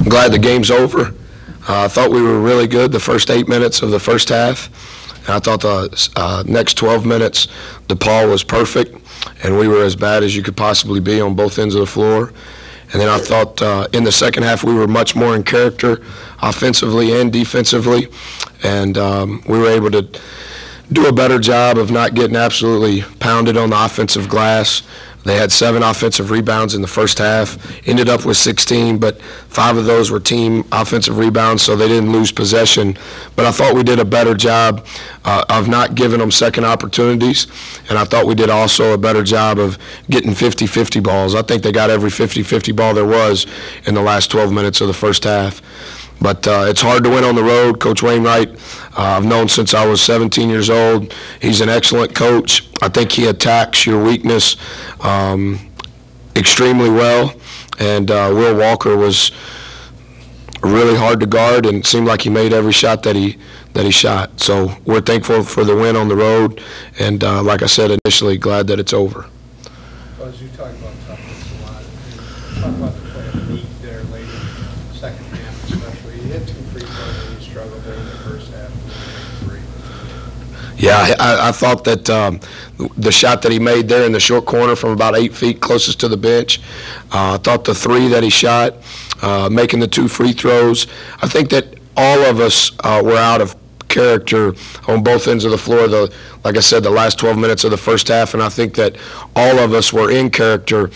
glad the game's over. I thought we were really good the first 8 minutes of the first half. And I thought the next 12 minutes, DePaul was perfect, and we were as bad as you could possibly be on both ends of the floor. And then I thought in the second half we were much more in character offensively and defensively, and we were able to do a better job of not getting absolutely pounded on the offensive glass. They had 7 offensive rebounds in the first half, ended up with 16, but 5 of those were team offensive rebounds, so they didn't lose possession. But I thought we did a better job of not giving them second opportunities, and I thought we did also a better job of getting 50-50 balls. I think they got every 50-50 ball there was in the last 12 minutes of the first half. But it's hard to win on the road. Coach Wainwright, I've known since I was 17 years old. He's an excellent coach. I think he attacks your weakness extremely well. And Will Walker was really hard to guard, and it seemed like he made every shot that he shot. So we're thankful for the win on the road, and like I said initially, glad that it's over. Well, as you talk about toughness a lot, and talk about the play of need there late in the second half especially. You hit 2 free throws and you struggled there in the first half. Yeah, I thought that the shot that he made there in the short corner from about 8 feet closest to the bench, I thought the 3 that he shot, making the 2 free throws, I think that all of us were out of character on both ends of the floor, like I said, the last 12 minutes of the first half, and I think that all of us were in character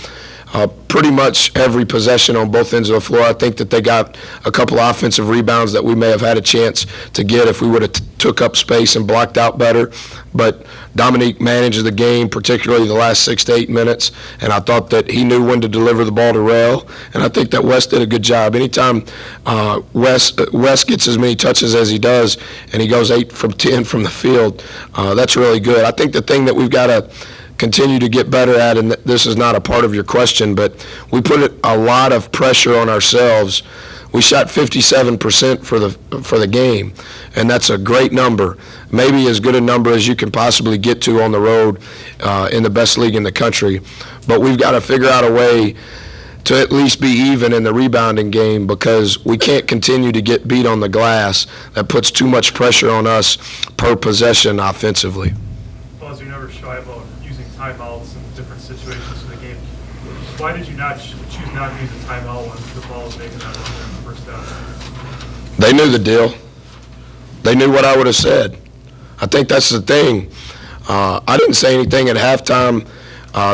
pretty much every possession on both ends of the floor. I think that they got a couple of offensive rebounds that we may have had a chance to get if we would have took up space and blocked out better. But Dominique managed the game, particularly the last 6 to 8 minutes, and I thought that he knew when to deliver the ball to Rail, and I think that Wes did a good job. Anytime Wes gets as many touches as he does and he goes 8 from 10 from the field, that's really good. I think the thing that we've got to continue to get better at, and this is not a part of your question, but we put a lot of pressure on ourselves. We shot 57% for the game, and that's a great number, maybe as good a number as you can possibly get to on the road in the best league in the country. But we've got to figure out a way to at least be even in the rebounding game, because we can't continue to get beat on the glass. That puts too much pressure on us per possession offensively. Well, you're never shy about using timeouts in different situations in the game. Why did you not choose not to use a timeout when the ball was making that run there in the first half? They knew the deal. They knew what I would have said. I think that's the thing. I didn't say anything at halftime.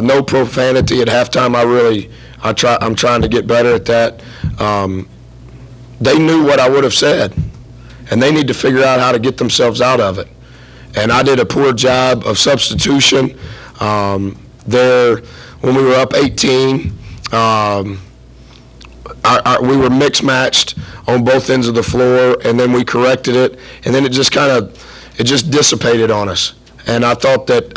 No profanity at halftime. I'm trying to get better at that. They knew what I would have said, and they need to figure out how to get themselves out of it. And I did a poor job of substitution there when we were up 18. We were mixed-matched on both ends of the floor, and then we corrected it, and then it just dissipated on us. And I thought that,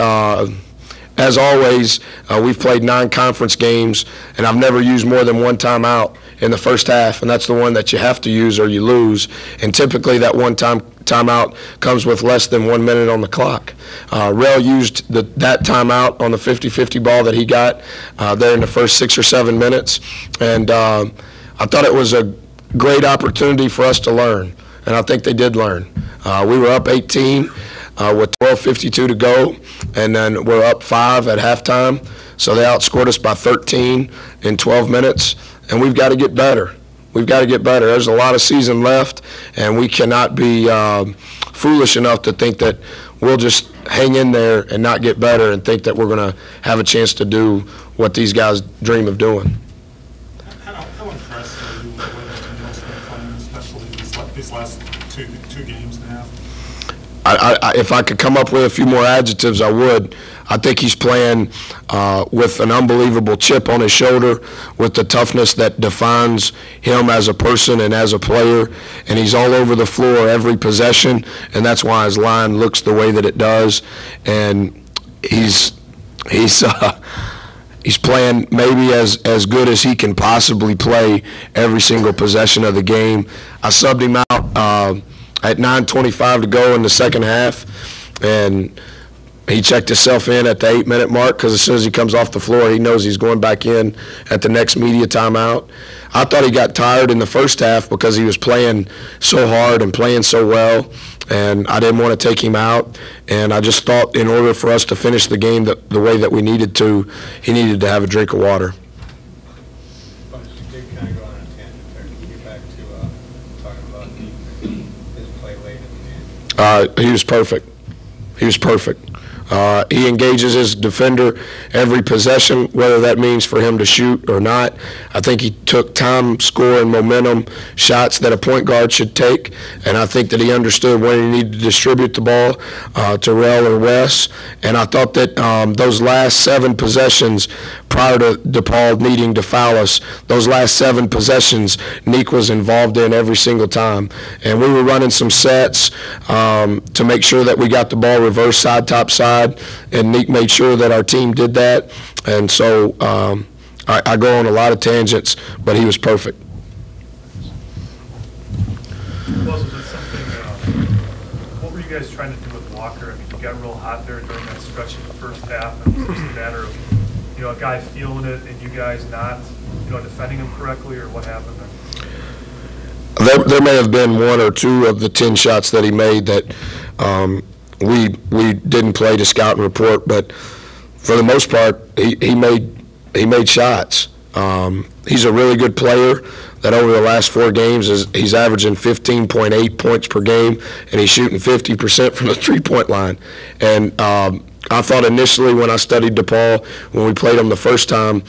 as always, we've played 9 conference games, and I've never used more than 1 timeout in the first half, and that's the one that you have to use or you lose. And typically that one timeout comes with less than 1 minute on the clock. Rel used that timeout on the 50-50 ball that he got there in the first 6 or 7 minutes, and I thought it was a great opportunity for us to learn, and I think they did learn. We were up 18 with 12:52 to go, and then we're up 5 at halftime, so they outscored us by 13 in 12 minutes, and we've got to get better. We've got to get better. There's a lot of season left, and we cannot be foolish enough to think that we'll just hang in there and not get better and think that we're going to have a chance to do what these guys dream of doing. How impressed are you with Neil's been playing, especially these last two games now? If I could come up with a few more adjectives, I would. I think he's playing with an unbelievable chip on his shoulder, with the toughness that defines him as a person and as a player, and he's all over the floor every possession, and that's why his line looks the way that it does. And he's playing maybe as good as he can possibly play every single possession of the game. I subbed him out at 9:25 to go in the second half, and He checked himself in at the 8-minute mark because as soon as he comes off the floor, he knows he's going back in at the next media timeout. I thought he got tired in the first half because he was playing so hard and playing so well, and I didn't want to take him out. And I just thought in order for us to finish the game the way that we needed to, he needed to have a drink of water. But you did kind of go on a tangent there. Can you get back to talking about his play late at the end? He was perfect. He was perfect. He engages his defender every possession, whether that means for him to shoot or not. I think he took time, score, and momentum shots that a point guard should take, and I think that he understood when he needed to distribute the ball to Rel or Wes. And I thought that those last 7 possessions prior to DePaul needing to foul us, those last 7 possessions, Nick was involved in every single time. And we were running some sets to make sure that we got the ball reverse side, top side, and Nick made sure that our team did that. And so I go on a lot of tangents, but he was perfect. Was it something, what were you guys trying to do with Walker? I mean, you got real hot there during that stretch in the first half, and it was just a matter of, a guy feeling it and you guys not, defending him correctly, or what happened there? There may have been 1 or 2 of the 10 shots that he made that we didn't play to scout and report, but for the most part, he made shots. He's a really good player that over the last 4 games he's averaging 15.8 points per game, and he's shooting 50% from the 3-point line. And I thought initially when I studied DePaul, when we played him the first time,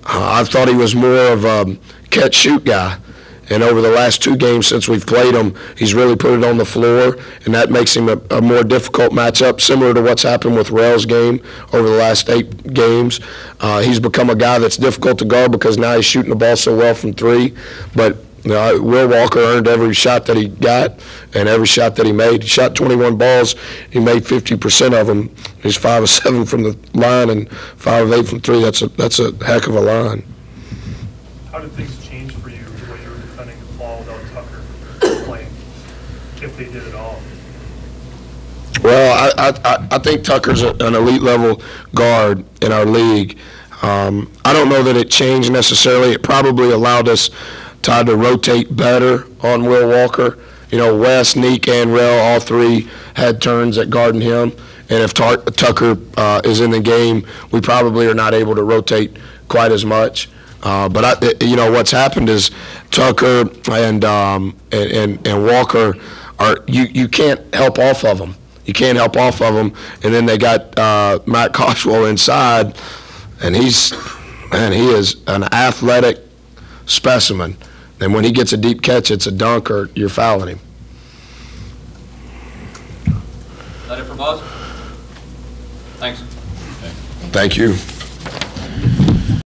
I thought he was more of a catch-shoot guy. And over the last 2 games since we've played him, he's really put it on the floor, and that makes him a more difficult matchup, similar to what's happened with Rel's game over the last 8 games. He's become a guy that's difficult to guard because now he's shooting the ball so well from 3. But Will Walker earned every shot that he got and every shot that he made. He shot 21 balls. He made 50% of them. He's 5 of 7 from the line and 5 of 8 from 3. That's a heck of a line. How did things change for you the way you were defending the ball without Tucker playing, if they did at all? Well, I think Tucker's an elite level guard in our league. I don't know that it changed necessarily. It probably allowed us to rotate better on Will Walker. Wes, Neek, and Rel, all 3 had turns at guarding him. And if Tucker is in the game, we probably are not able to rotate quite as much. But what's happened is Tucker and Walker you can't help off of them. You can't help off of them. And then they got Matt Coswell inside, and he is an athletic specimen. And when he gets a deep catch, it's a dunk or you're fouling him. Is that it for Buzz? Thanks. Thank you.